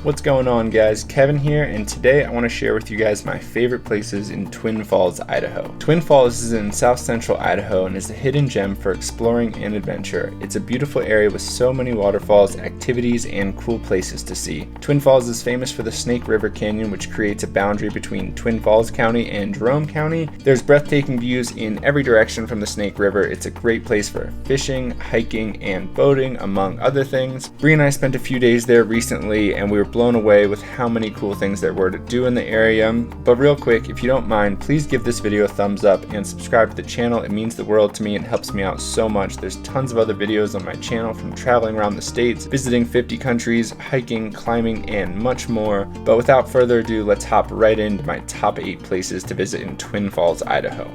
What's going on, guys? Kevin here, and today I want to share with you guys my favorite places in Twin Falls, Idaho. Twin Falls is in south central Idaho and is a hidden gem for exploring and adventure. It's a beautiful area with so many waterfalls, activities, and cool places to see. Twin Falls is famous for the Snake River Canyon, which creates a boundary between Twin Falls County and Jerome County. There's breathtaking views in every direction from the Snake River. It's a great place for fishing, hiking, and boating, among other things. Bri and I spent a few days there recently, and we were blown away with how many cool things there were to do in the area. But real quick, if you don't mind, please give this video a thumbs up and subscribe to the channel. It means the world to me and helps me out so much. There's tons of other videos on my channel, from traveling around the states, visiting 50 countries, hiking, climbing, and much more. But without further ado, let's hop right into my top 8 places to visit in Twin Falls, Idaho.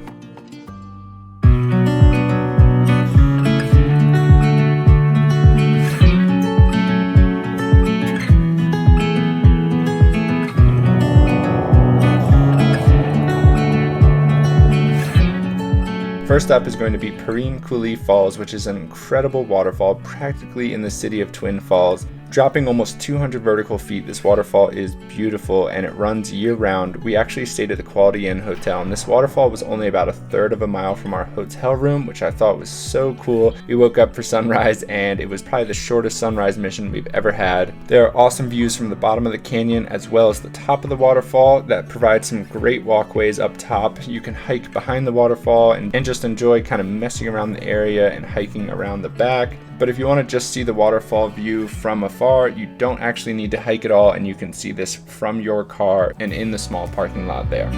First up is going to be Perrine Coulee Falls, which is an incredible waterfall practically in the city of Twin Falls. Dropping almost 200 vertical feet, this waterfall is beautiful and it runs year-round. We actually stayed at the Quality Inn Hotel, and this waterfall was only about a third of a mile from our hotel room, which I thought was so cool. We woke up for sunrise, and it was probably the shortest sunrise mission we've ever had. There are awesome views from the bottom of the canyon as well as the top of the waterfall that provide some great walkways up top. You can hike behind the waterfall and just enjoy kind of messing around the area and hiking around the back. But if you want to just see the waterfall view from afar, you don't actually need to hike at all, and you can see this from your car and in the small parking lot there.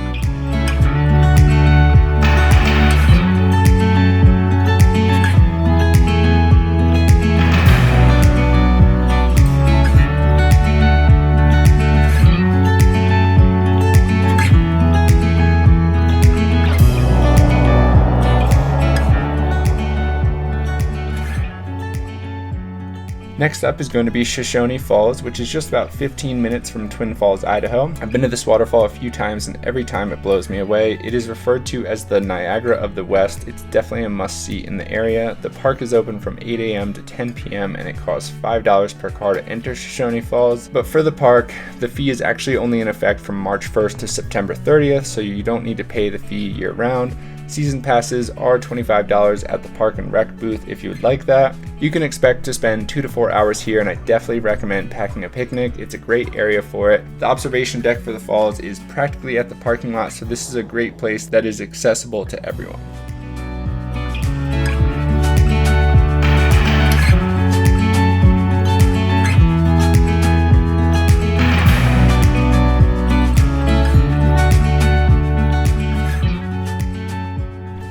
Next up is going to be Shoshone Falls, which is just about 15 minutes from Twin Falls, Idaho. I've been to this waterfall a few times, and every time it blows me away. It is referred to as the Niagara of the West. It's definitely a must-see in the area. The park is open from 8 a.m. to 10 p.m. and it costs $5 per car to enter Shoshone Falls. But for the park, the fee is actually only in effect from March 1st to September 30th, so you don't need to pay the fee year-round. Season passes are $25 at the Park and Rec booth if you would like that. You can expect to spend 2 to 4 hours here, and I definitely recommend packing a picnic. It's a great area for it. The observation deck for the falls is practically at the parking lot, so this is a great place that is accessible to everyone.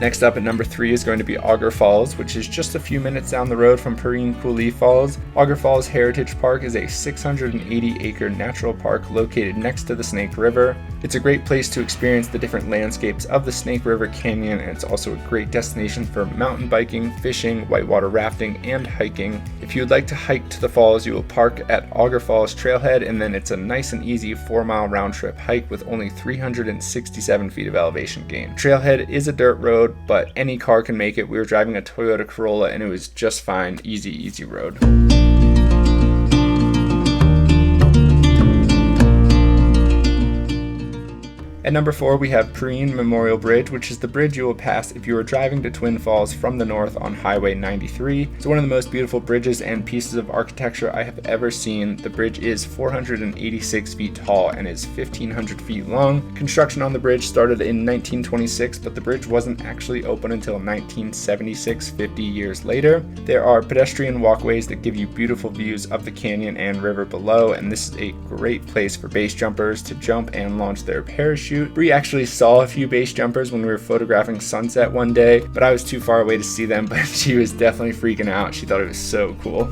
Next up at number 3 is going to be Auger Falls, which is just a few minutes down the road from Perrine Coulee Falls. Auger Falls Heritage Park is a 680-acre natural park located next to the Snake River. It's a great place to experience the different landscapes of the Snake River Canyon, and it's also a great destination for mountain biking, fishing, whitewater rafting, and hiking. If you would like to hike to the falls, you will park at Auger Falls Trailhead, and then it's a nice and easy 4-mile round-trip hike with only 367 feet of elevation gain. Trailhead is a dirt road, but any car can make it. We were driving a Toyota Corolla and it was just fine. Easy road. At number 4, we have Perrine Memorial Bridge, which is the bridge you will pass if you are driving to Twin Falls from the north on Highway 93. It's one of the most beautiful bridges and pieces of architecture I have ever seen. The bridge is 486 feet tall and is 1,500 feet long. Construction on the bridge started in 1926, but the bridge wasn't actually open until 1976, 50 years later. There are pedestrian walkways that give you beautiful views of the canyon and river below, and this is a great place for base jumpers to jump and launch their parachute. Bri actually saw a few base jumpers when we were photographing sunset one day, but I was too far away to see them, but she was definitely freaking out. She thought it was so cool.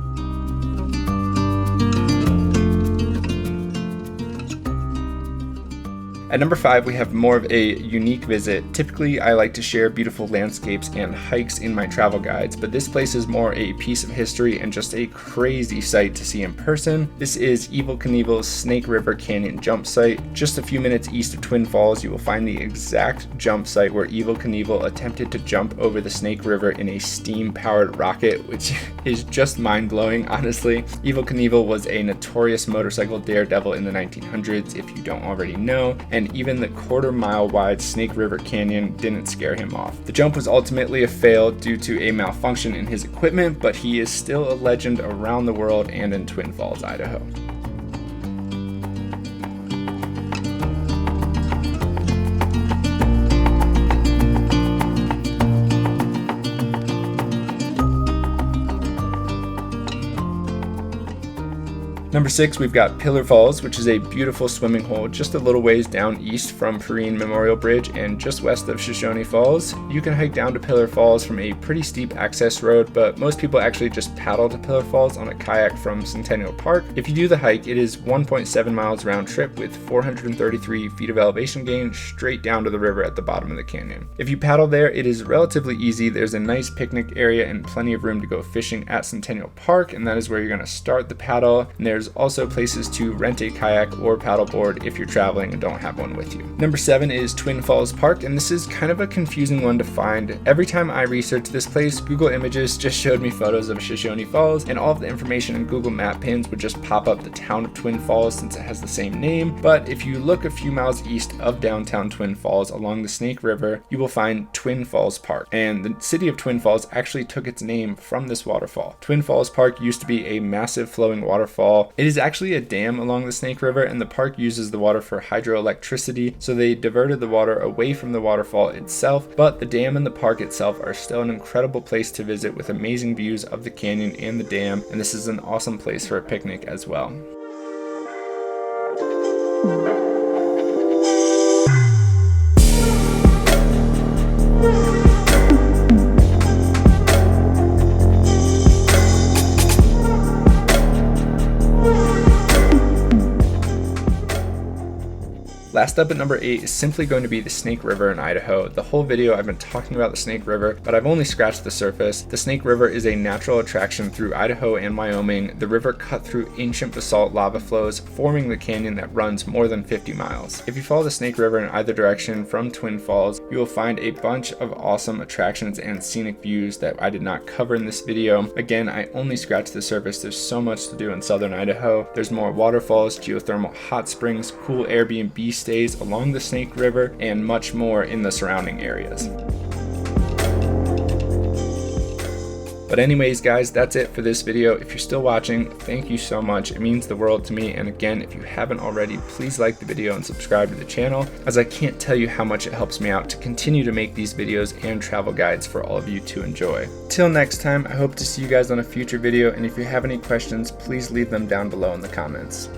At number 5, we have more of a unique visit. Typically, I like to share beautiful landscapes and hikes in my travel guides, but this place is more a piece of history and just a crazy sight to see in person. This is Evel Knievel's Snake River Canyon jump site. Just a few minutes east of Twin Falls, you will find the exact jump site where Evel Knievel attempted to jump over the Snake River in a steam-powered rocket, which is just mind-blowing, honestly. Evel Knievel was a notorious motorcycle daredevil in the 1900s, if you don't already know, and even the quarter-mile wide Snake River Canyon didn't scare him off. The jump was ultimately a fail due to a malfunction in his equipment, but he is still a legend around the world and in Twin Falls, Idaho. Number 6, we've got Pillar Falls, which is a beautiful swimming hole just a little ways down east from Perrine Memorial Bridge and just west of Shoshone Falls. You can hike down to Pillar Falls from a pretty steep access road, but most people actually just paddle to Pillar Falls on a kayak from Centennial Park. If you do the hike, it is 1.7 miles round trip with 433 feet of elevation gain straight down to the river at the bottom of the canyon. If you paddle there, it is relatively easy. There's a nice picnic area and plenty of room to go fishing at Centennial Park, and that is where you're going to start the paddle. And there's also places to rent a kayak or paddleboard if you're traveling and don't have one with you. Number 7 is Twin Falls Park, and this is kind of a confusing one to find. Every time I researched this place, Google Images just showed me photos of Shoshone Falls, and all of the information in Google Map pins would just pop up the town of Twin Falls since it has the same name. But if you look a few miles east of downtown Twin Falls along the Snake River, you will find Twin Falls Park, and the city of Twin Falls actually took its name from this waterfall. Twin Falls Park used to be a massive flowing waterfall. It is actually a dam along the Snake River, and the park uses the water for hydroelectricity, so they diverted the water away from the waterfall itself, but the dam and the park itself are still an incredible place to visit with amazing views of the canyon and the dam, and this is an awesome place for a picnic as well. Last up at number 8 is simply going to be the Snake River in Idaho. The whole video I've been talking about the Snake River, but I've only scratched the surface. The Snake River is a natural attraction through Idaho and Wyoming. The river cut through ancient basalt lava flows, forming the canyon that runs more than 50 miles. If you follow the Snake River in either direction from Twin Falls, you will find a bunch of awesome attractions and scenic views that I did not cover in this video. Again, I only scratched the surface. There's so much to do in southern Idaho. There's more waterfalls, geothermal hot springs, cool Airbnb stays along the Snake River, and much more in the surrounding areas. But anyways, guys, that's it for this video. If you're still watching, thank you so much. It means the world to me. And again, if you haven't already, please like the video and subscribe to the channel, as I can't tell you how much it helps me out to continue to make these videos and travel guides for all of you to enjoy. Till next time, I hope to see you guys on a future video, and if you have any questions, please leave them down below in the comments.